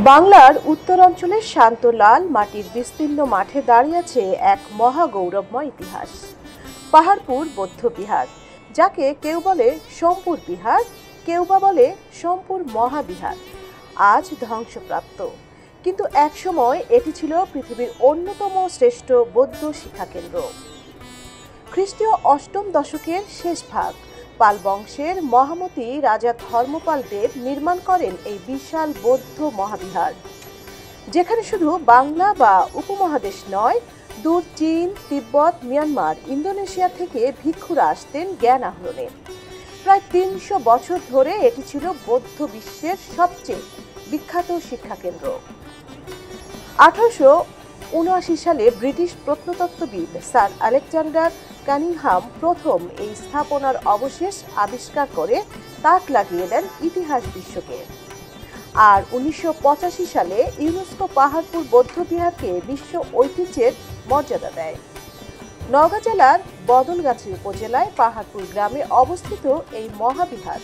বাংলার উত্তরাঞ্চলের শান্ত লাল মাটির বিস্তীর্ণ মাঠে দাঁড়িয়ে আছে এক মহাগৌরবময় ইতিহাস। পাহাড়পুর বৌদ্ধ বিহার, যাকে কেউ বলে সোমপুর বিহার, কেউ বা বলে সোমপুর মহাবিহার, আজ ধ্বংসপ্রাপ্ত। কিন্তু একসময় এটি ছিল পৃথিবীর অন্যতম শ্রেষ্ঠ বৌদ্ধ শিক্ষাকেন্দ্র। খ্রিস্টীয় অষ্টম দশকের শেষ ভাগ পাল বংশের মহামতি রাজা ধর্মপাল দেব নির্মাণ করেন এই বিশাল বৌদ্ধ মহাবিহার, যেখানে শুধু বাংলা বা উপমহাদেশ নয়, দূর চীন, তিব্বত, মিয়ানমার, ইন্দোনেশিয়া থেকে ভিক্ষুরা আসতেন জ্ঞান আহরণে। প্রায় ৩০০ বছর ধরে এটি ছিল বৌদ্ধ বিশ্বের সবচেয়ে বিখ্যাত শিক্ষাকেন্দ্র। 1879 সালে ব্রিটিশ প্রত্নতত্ত্ববিদ স্যার আলেকজান্ডার কানিংহাম প্রথম এই স্থাপনার অবশেষ আবিষ্কার করে তাক লাগিয়ে দেন ইতিহাস বিশ্বকে। আর 1985 সালে ইউনেস্কো পাহাড়পুর বৌদ্ধবিহারকে বিশ্ব ঐতিহ্যের মর্যাদা দেয়। নওগাঁ জেলার বদলগাছি উপজেলায় পাহাড়পুর গ্রামে অবস্থিত এই মহাবিহার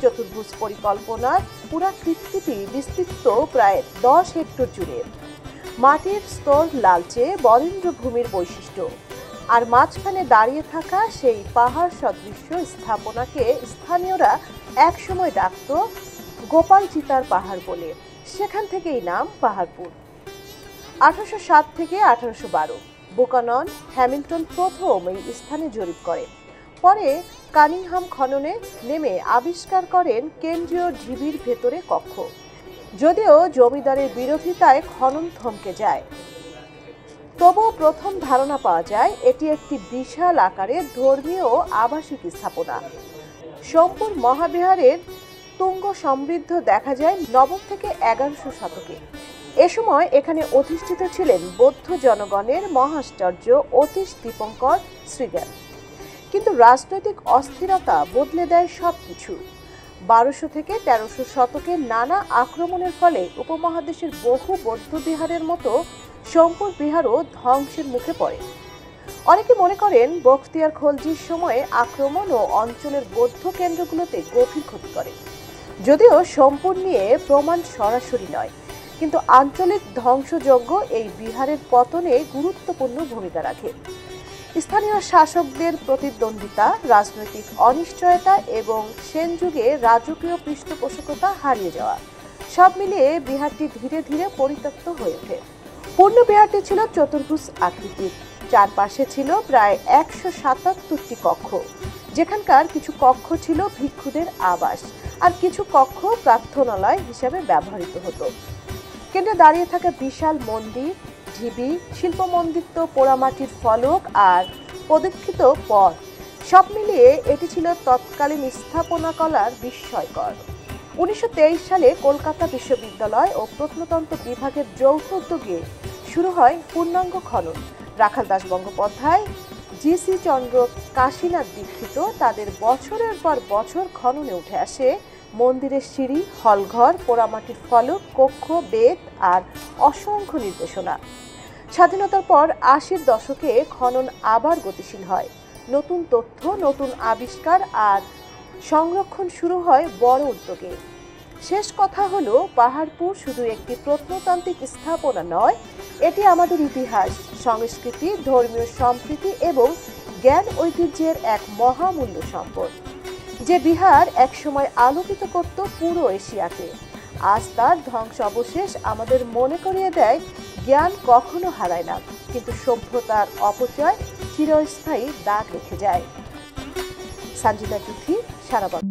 চতুর্ভুজ পরিকল্পনার পুরাকৃতিটি বিস্তৃত প্রায় 10 হেক্টর জুড়ে। মাটির স্তর লালচে বরেন্দ্র ভূমির বৈশিষ্ট্য, আর মাঝখানে দাঁড়িয়ে থাকা সেই পাহাড় সদৃশ্য স্থাপনাকে স্থানীয়রা একসময় ডাকত গোপাল চিতার পাহাড় বলে। সেখান থেকেই নাম পাহাড়পুর। 1807 থেকে 1812 বুকানন হ্যামিল্টন প্রথম এই স্থানে জরিপ করেন। পরে কানিংহাম খননে নেমে আবিষ্কার করেন কেন্দ্রীয় ঢিবির ভেতরে কক্ষ। যদিও জমিদারের বিরোধিতায় খনন থমকে যায়, তবুও প্রথম ধারণা পাওয়া যায় এটি একটি বিশাল আকারের ধর্মীয় আবাসিক স্থাপনা। সোমপুর মহাবিহারের তুঙ্গ সমৃদ্ধ দেখা যায় 9ম থেকে 11শো শতকে। এ সময় এখানে অধিষ্ঠিত ছিলেন বৌদ্ধ জনগণের মহাশ্চর্য অতীশ দীপঙ্কর শ্রীজ্ঞান। কিন্তু রাজনৈতিক অস্থিরতা বদলে দেয় সবকিছু। 1200 থেকে 1300 শতকে নানা আক্রমণের ফলে উপমহাদেশের বহু বৌদ্ধ বিহারের মতো সোমপুর বিহারও ধ্বংসের মুখে পড়ে। অনেকে মনে করেন বখতিয়ার খলজির সময়ে আক্রমণ ও অঞ্চলের বৌদ্ধ কেন্দ্রগুলোতে গভীর ক্ষতি করে। যদিও সোমপুর নিয়ে প্রমাণ সরাসরি নয়, কিন্তু আঞ্চলিক ধ্বংসযজ্ঞ এই বিহারের পতনে গুরুত্বপূর্ণ ভূমিকা রাখে। স্থানীয় শাসকদের প্রতিদ্বন্দ্বিতা, রাজনৈতিক অনিশ্চয়তা এবং সেন যুগে রাজকীয় পৃষ্ঠপোষকতা হারিয়ে যাওয়া, সব মিলিয়ে বিহারটি ধীরে ধীরে পরিত্যক্ত হয়ে ওঠে। পূর্ণ বিহারটি ছিল চতুর্ভুজ আকৃতির। চারপাশে ছিল প্রায় 177টি কক্ষ, যেখানকার কিছু কক্ষ ছিল ভিক্ষুদের আবাস, আর কিছু কক্ষ প্রার্থনালয় হিসেবে ব্যবহৃত হতো। কেন্দ্রে দাঁড়িয়ে থাকা বিশাল মন্দির, ঢিবি, শিল্পমন্ডিত পোড়ামাটির ফলক আর প্রদক্ষিত পথ, সব মিলিয়ে এটি ছিল তৎকালীন স্থাপনা কলার বিস্ময়কর। 1923 সালে কলকাতা বিশ্ববিদ্যালয় ও প্রত্নতত্ত্ব বিভাগের যৌথ উদ্যোগে শুরু হয় পূর্ণাঙ্গ খনন। রাখাল দাস বন্দ্যোপাধ্যায়, জি.সি. চন্দ্র, কাশীনাথ দীক্ষিত তাদের বছরের পর বছর খননে উঠে আসে মন্দিরের সিঁড়ি, হলঘর, পোড়ামাটির ফলক, কক্ষ, বেদ আর অসংখ্য নির্দেশনা। স্বাধীনতার পর 80-র দশকে খনন আবার গতিশীল হয়। নতুন তথ্য, নতুন আবিষ্কার আর সংরক্ষণ শুরু হয় বড় উদ্যোগে। শেষ কথা হলো, পাহাড়পুর শুধু একটি প্রত্নতান্ত্রিক স্থাপনা নয়, এটি আমাদের ইতিহাস, সংস্কৃতি, ধর্মীয় সম্প্রীতি এবং জ্ঞান ঐতিহ্যের এক মহামূল্য সম্পদ, যে বিহার একসময় আলোকিত করত পুরো এশিয়াকে। আজ তার ধ্বংস অবশেষ আমাদের মনে করিয়ে দেয় জ্ঞান কখনো হারায় না, কিন্তু সভ্যতার অপচয় চিরস্থায়ী দাগ রেখে যায়। সঞ্জিতা তিথি, সারা বাংলা।